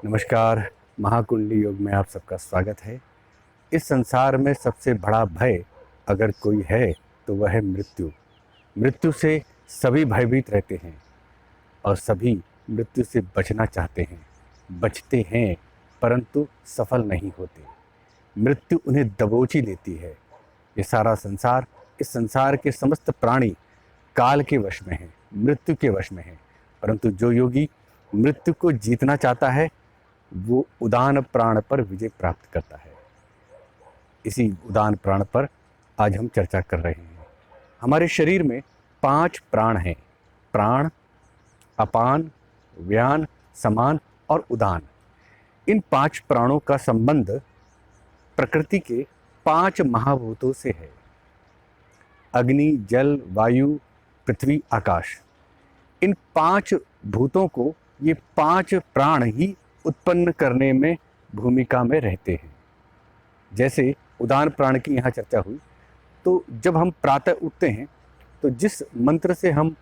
नमस्कार। महाकुंडली योग में आप सबका स्वागत है। इस संसार में सबसे बड़ा भय अगर कोई है तो वह है मृत्यु। मृत्यु से सभी भयभीत रहते हैं और सभी मृत्यु से बचना चाहते हैं, बचते हैं परंतु सफल नहीं होते। मृत्यु उन्हें दबोची लेती है। ये सारा संसार, इस संसार के समस्त प्राणी काल के वश में हैं, मृत्यु के वश में हैं। परंतु जो योगी मृत्यु को जीतना चाहता है वो उदान प्राण पर विजय प्राप्त करता है। इसी उदान प्राण पर आज हम चर्चा कर रहे हैं। हमारे शरीर में 5 प्राण हैं, प्राण, अपान, व्यान, समान और उदान। इन 5 प्राणों का संबंध प्रकृति के 5 महाभूतों से है। अग्नि, जल, वायु, पृथ्वी, आकाश। इन 5 भूतों को ये 5 प्राण ही उत्पन्न करने में भूमिका में रहते हैं। जैसे उदान प्राण की यहाँ चर्चा हुई, तो जब हम प्रातः उठते हैं तो जिस मंत्र से हम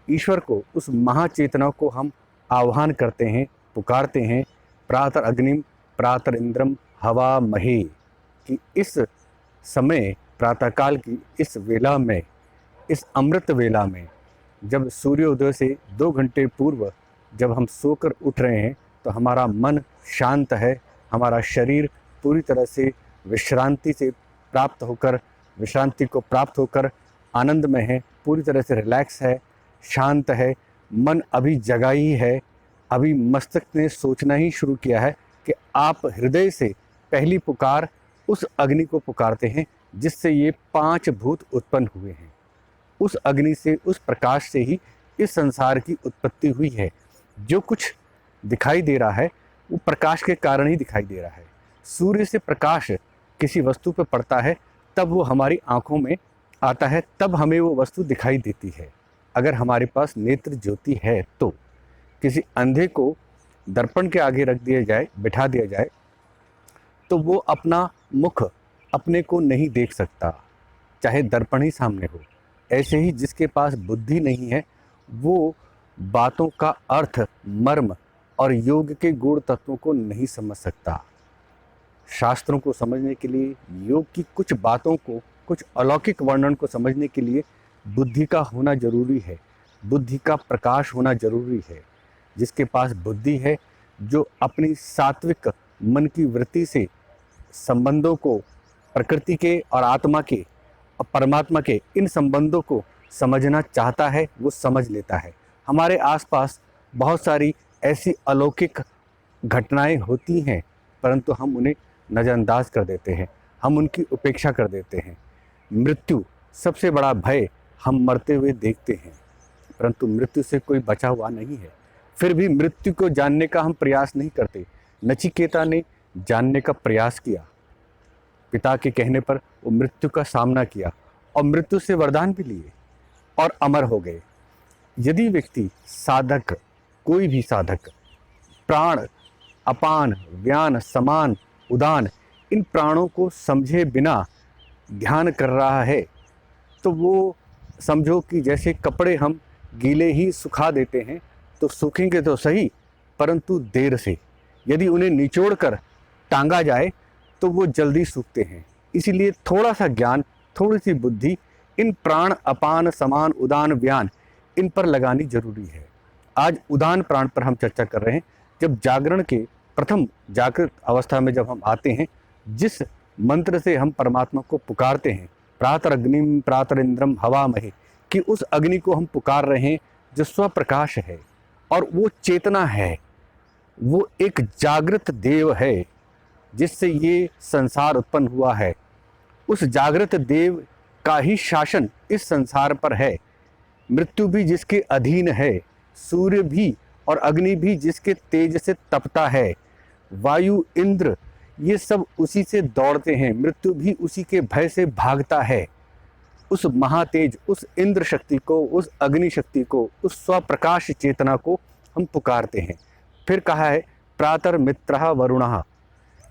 ईश्वर को, उस महाचेतना को हम आह्वान करते हैं, पुकारते हैं, प्रातः अग्निम प्रातः इंद्रम हवा महे, कि इस समय प्रातःकाल की इस वेला में, इस अमृत वेला में, जब सूर्योदय से 2 घंटे पूर्व जब हम सोकर उठ रहे हैं तो हमारा मन शांत है, हमारा शरीर पूरी तरह से विश्रांति को प्राप्त होकर आनंद में है, पूरी तरह से रिलैक्स है, शांत है। मन अभी जगा ही है, अभी मस्तिष्क ने सोचना ही शुरू किया है कि आप हृदय से पहली पुकार उस अग्नि को पुकारते हैं जिससे ये 5 भूत उत्पन्न हुए हैं। उस अग्नि से, उस प्रकाश से ही इस संसार की उत्पत्ति हुई है। जो कुछ दिखाई दे रहा है वो प्रकाश के कारण ही दिखाई दे रहा है। सूर्य से प्रकाश किसी वस्तु पर पड़ता है तब वो हमारी आंखों में आता है, तब हमें वो वस्तु दिखाई देती है। अगर हमारे पास नेत्र ज्योति है तो किसी अंधे को दर्पण के आगे रख दिया जाए, बिठा दिया जाए, तो वो अपना मुख अपने को नहीं देख सकता, चाहे दर्पण ही सामने हो। ऐसे ही जिसके पास बुद्धि नहीं है वो बातों का अर्थ, मर्म और योग के गुण तत्वों को नहीं समझ सकता। शास्त्रों को समझने के लिए, योग की कुछ बातों को, कुछ अलौकिक वर्णन को समझने के लिए बुद्धि का होना जरूरी है, बुद्धि का प्रकाश होना जरूरी है। जिसके पास बुद्धि है, जो अपनी सात्विक मन की वृत्ति से संबंधों को, प्रकृति के और आत्मा के और परमात्मा के इन संबंधों को समझना चाहता है, वो समझ लेता है। हमारे आसपास बहुत सारी ऐसी अलौकिक घटनाएं होती हैं परंतु हम उन्हें नज़रअंदाज कर देते हैं, हम उनकी उपेक्षा कर देते हैं। मृत्यु सबसे बड़ा भय, हम मरते हुए देखते हैं परंतु मृत्यु से कोई बचा हुआ नहीं है। फिर भी मृत्यु को जानने का हम प्रयास नहीं करते। नचिकेता ने जानने का प्रयास किया, पिता के कहने पर वो मृत्यु का सामना किया और मृत्यु से वरदान भी लिए और अमर हो गए। यदि व्यक्ति साधक, कोई भी साधक, प्राण, अपान, व्यान, समान, उदान, इन प्राणों को समझे बिना ध्यान कर रहा है तो वो समझो कि जैसे कपड़े हम गीले ही सुखा देते हैं तो सूखेंगे तो सही परंतु देर से, यदि उन्हें निचोड़ कर टांगा जाए तो वो जल्दी सूखते हैं। इसीलिए थोड़ा सा ज्ञान, थोड़ी सी बुद्धि इन प्राण, अपान, समान, उदान, व्यान, इन पर लगानी जरूरी है। आज उदान प्राण पर हम चर्चा कर रहे हैं। जब जागरण के प्रथम जागृत अवस्था में जब हम आते हैं, जिस मंत्र से हम परमात्मा को पुकारते हैं, प्रातः अग्निम प्रातः इंद्रम हवा महे, कि उस अग्नि को हम पुकार रहे हैं जो स्वप्रकाश है और वो चेतना है, वो एक जागृत देव है जिससे ये संसार उत्पन्न हुआ है। उस जागृत देव का ही शासन इस संसार पर है। मृत्यु भी जिसके अधीन है, सूर्य भी और अग्नि भी जिसके तेज से तपता है, वायु, इंद्र, ये सब उसी से दौड़ते हैं। मृत्यु भी उसी के भय से भागता है। उस महातेज, उस इंद्र शक्ति को, उस अग्नि शक्ति को, उस स्वप्रकाश चेतना को हम पुकारते हैं। फिर कहा है प्रातः मित्रः वरुणः,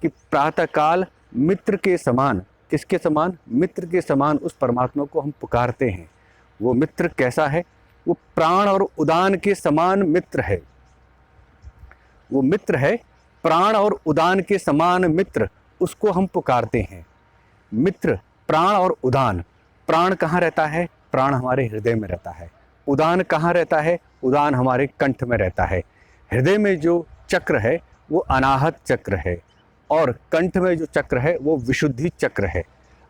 कि प्रातःकाल मित्र के समान, किसके समान? मित्र के समान उस परमात्मा को हम पुकारते हैं। वो मित्र कैसा है? वो प्राण और उदान के समान मित्र है। वो मित्र है प्राण और उदान के समान मित्र, उसको हम पुकारते हैं। मित्र, प्राण और उदान। प्राण कहाँ रहता है? प्राण हमारे हृदय में रहता है। उदान कहाँ रहता है? उदान हमारे कंठ में रहता है। हृदय में जो चक्र है वो अनाहत चक्र है और कंठ में जो चक्र है वो विशुद्धि चक्र है।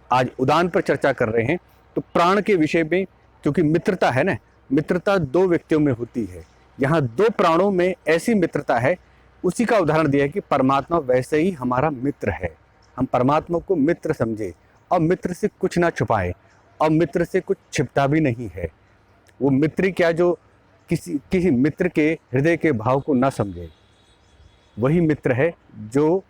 आज उदान पर चर्चा कर रहे हैं, तो प्राण के विषय में, क्योंकि मित्रता है ना, मित्रता दो व्यक्तियों में होती है। यहाँ दो प्राणों में ऐसी मित्रता है, उसी का उदाहरण दिया है कि परमात्मा वैसे ही हमारा मित्र है। हम परमात्मा को मित्र समझे और मित्र से कुछ ना छुपाएं और मित्र से कुछ छिपता भी नहीं है। वो मित्र क्या जो किसी मित्र के हृदय के भाव को ना समझे, वही मित्र है जो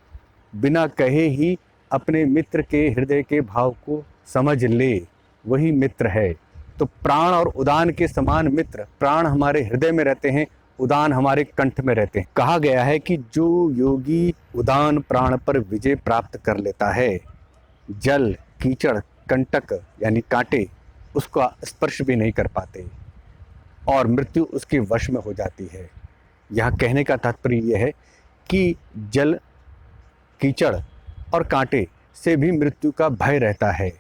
बिना कहे ही अपने मित्र के हृदय के भाव को समझ ले, वही मित्र है। तो प्राण और उदान के समान मित्र, प्राण हमारे हृदय में रहते हैं, उदान हमारे कंठ में रहते हैं। कहा गया है कि जो योगी उदान प्राण पर विजय प्राप्त कर लेता है, जल, कीचड़, कंटक यानी कांटे उसका स्पर्श भी नहीं कर पाते और मृत्यु उसके वश में हो जाती है। यहाँ कहने का तात्पर्य यह है कि जल, कीचड़ और कांटे से भी मृत्यु का भय रहता है।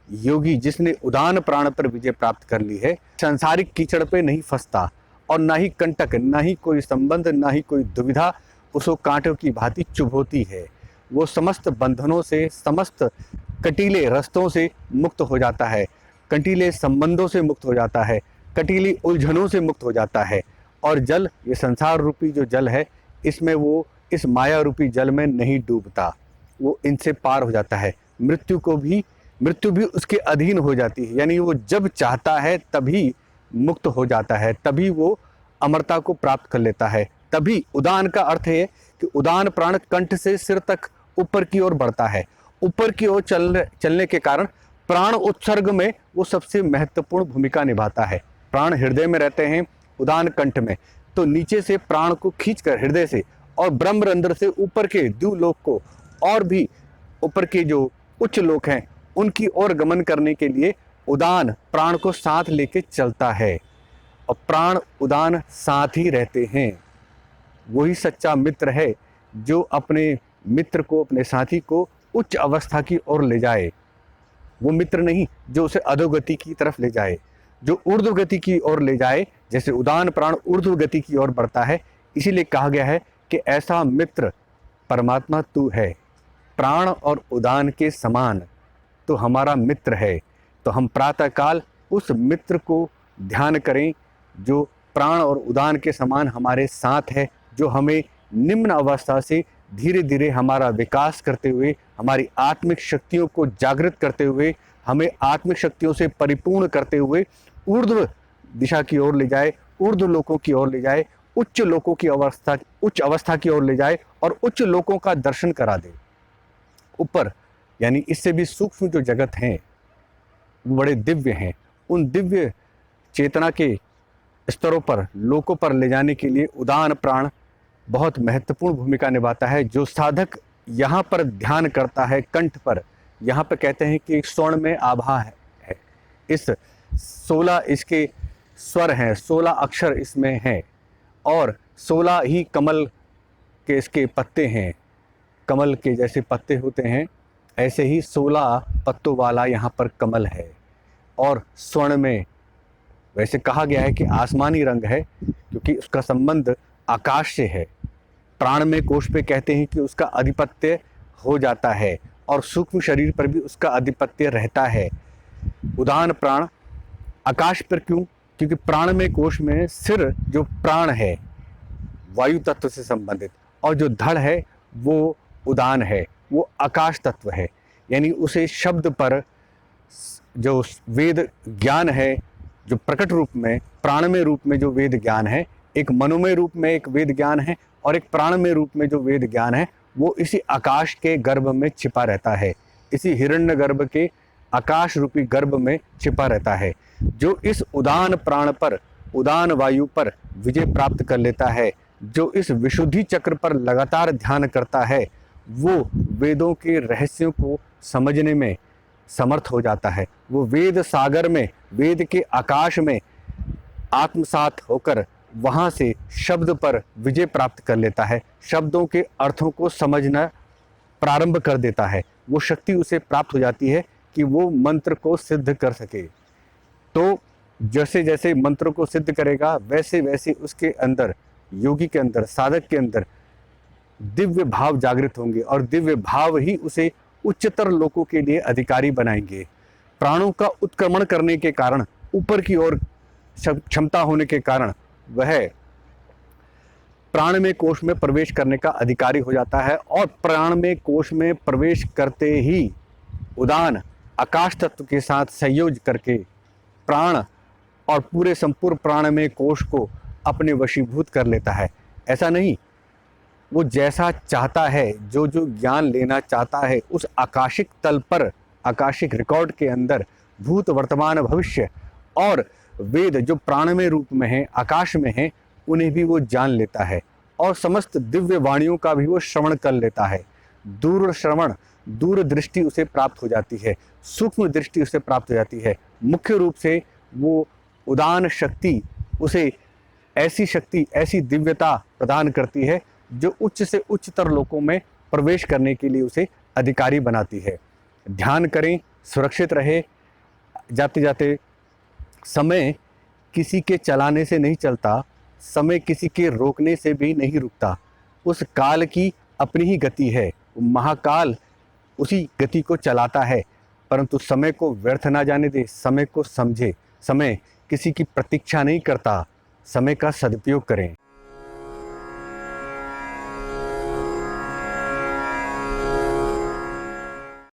योगी जिसने उदान प्राण पर विजय प्राप्त कर ली है, सांसारिक कीचड़ पे नहीं फंसता और ना ही कंटक, ना ही कोई संबंध, ना ही कोई दुविधा उसको कांटों की भांति चुभोती है। वो समस्त बंधनों से, समस्त कटीले रास्तों से मुक्त हो जाता है, कटीले संबंधों से मुक्त हो जाता है, कटीली उलझनों से मुक्त हो जाता है। और जल, ये संसार रूपी जो जल है, इसमें वो इस माया रूपी जल में नहीं डूबता, वो इनसे पार हो जाता है। मृत्यु भी उसके अधीन हो जाती है, यानी वो जब चाहता है तभी मुक्त हो जाता है, तभी वो अमरता को प्राप्त कर लेता है। तभी उदान का अर्थ है कि उदान प्राण कंठ से सिर तक ऊपर की ओर बढ़ता है। ऊपर की ओर चलने के कारण प्राण उत्सर्ग में वो सबसे महत्वपूर्ण भूमिका निभाता है। प्राण हृदय में रहते हैं, उदान कंठ में, तो नीचे से प्राण को खींचकर हृदय से और ब्रह्मरंध्र से ऊपर के द्युलोक को और भी ऊपर के जो उच्च लोक हैं उनकी ओर गमन करने के लिए उदान प्राण को साथ लेके चलता है और प्राण उदान साथ ही रहते हैं। वही सच्चा मित्र है जो अपने मित्र को, अपने साथी को उच्च अवस्था की ओर ले जाए। वो मित्र नहीं जो उसे अधोगति की तरफ ले जाए, जो ऊर्ध्व गति की ओर ले जाए। जैसे उदान प्राण ऊर्ध्व गति की ओर बढ़ता है, इसीलिए कहा गया है कि ऐसा मित्र परमात्मा तू है। प्राण और उदान के समान तो हमारा मित्र है। तो हम प्रातःकाल उस मित्र को ध्यान करें जो प्राण और उदान के समान हमारे साथ है, जो हमें निम्न अवस्था से धीरे धीरे हमारा विकास करते हुए, हमारी आत्मिक शक्तियों को जागृत करते हुए, हमें आत्मिक शक्तियों से परिपूर्ण करते हुए ऊर्ध्व दिशा की ओर ले जाए, ऊर्ध्व लोकों की ओर ले जाए, उच्च लोकों की उच्च अवस्था की ओर ले जाए और उच्च लोकों का दर्शन करा दे। ऊपर यानी इससे भी सूक्ष्म जो जगत हैं वो बड़े दिव्य हैं। उन दिव्य चेतना के स्तरों पर, लोकों पर ले जाने के लिए उदान प्राण बहुत महत्वपूर्ण भूमिका निभाता है। जो साधक यहाँ पर ध्यान करता है कंठ पर, यहाँ पर कहते हैं कि एक स्वर्ण में आभा है। इस 16 इसके स्वर हैं, 16 अक्षर इसमें हैं और 16 ही कमल के इसके पत्ते हैं। कमल के जैसे पत्ते होते हैं, ऐसे ही 16 पत्तों वाला यहाँ पर कमल है। और स्वर्ण में वैसे कहा गया है कि आसमानी रंग है, क्योंकि उसका संबंध आकाश से है। प्राण में कोश पे कहते हैं कि उसका अधिपत्य हो जाता है और सूक्ष्म शरीर पर भी उसका अधिपत्य रहता है। उदान प्राण आकाश पर क्यों? क्योंकि प्राण में कोश में सिर जो प्राण है वायु तत्व से संबंधित, और जो धड़ है वो उदान है, वो आकाश तत्व है। यानी उसे शब्द पर जो वेद ज्ञान है, जो प्रकट रूप में, प्राणमय रूप में जो वेद ज्ञान है, एक मनोमय रूप में एक वेद ज्ञान है और एक प्राणमय रूप में जो वेद ज्ञान है, वो इसी आकाश के गर्भ में छिपा रहता है, इसी हिरण्य गर्भ के आकाश रूपी गर्भ में छिपा रहता है। जो इस उदान प्राण पर, उदान वायु पर विजय प्राप्त कर लेता है, जो इस विशुद्धि चक्र पर लगातार ध्यान करता है, वो वेदों के रहस्यों को समझने में समर्थ हो जाता है। वो वेद सागर में, वेद के आकाश में आत्मसात होकर वहाँ से शब्द पर विजय प्राप्त कर लेता है, शब्दों के अर्थों को समझना प्रारंभ कर देता है। वो शक्ति उसे प्राप्त हो जाती है कि वो मंत्र को सिद्ध कर सके। तो जैसे जैसे मंत्र को सिद्ध करेगा वैसे वैसे उसके अंदर, योगी के अंदर, साधक के अंदर दिव्य भाव जागृत होंगे और दिव्य भाव ही उसे उच्चतर लोकों के लिए अधिकारी बनाएंगे। प्राणों का उत्क्रमण करने के कारण, ऊपर की ओर क्षमता होने के कारण वह प्राणमय कोश में प्रवेश करने का अधिकारी हो जाता है और प्राणमय कोश में प्रवेश करते ही उदान आकाश तत्व के साथ संयोज करके प्राण और पूरे संपूर्ण प्राणमय कोश को अपने वशीभूत कर लेता है। ऐसा नहीं, वो जैसा चाहता है, जो जो ज्ञान लेना चाहता है, उस आकाशिक तल पर, आकाशिक रिकॉर्ड के अंदर भूत वर्तमान भविष्य और वेद जो प्राणमय रूप में हैं, आकाश में हैं, उन्हें भी वो जान लेता है और समस्त दिव्य वाणियों का भी वो श्रवण कर लेता है। दूर श्रवण, दूर दृष्टि उसे प्राप्त हो जाती है, सूक्ष्म दृष्टि उसे प्राप्त हो जाती है। मुख्य रूप से वो उदान शक्ति उसे ऐसी शक्ति, ऐसी दिव्यता प्रदान करती है जो उच्च से उच्चतर लोकों में प्रवेश करने के लिए उसे अधिकारी बनाती है। ध्यान करें, सुरक्षित रहे। जाते जाते समय किसी के चलाने से नहीं चलता, समय किसी के रोकने से भी नहीं रुकता। उस काल की अपनी ही गति है, महाकाल उसी गति को चलाता है। परंतु समय को व्यर्थ ना जाने दे, समय को समझे। समय किसी की प्रतीक्षा नहीं करता, समय का सदुपयोग करें।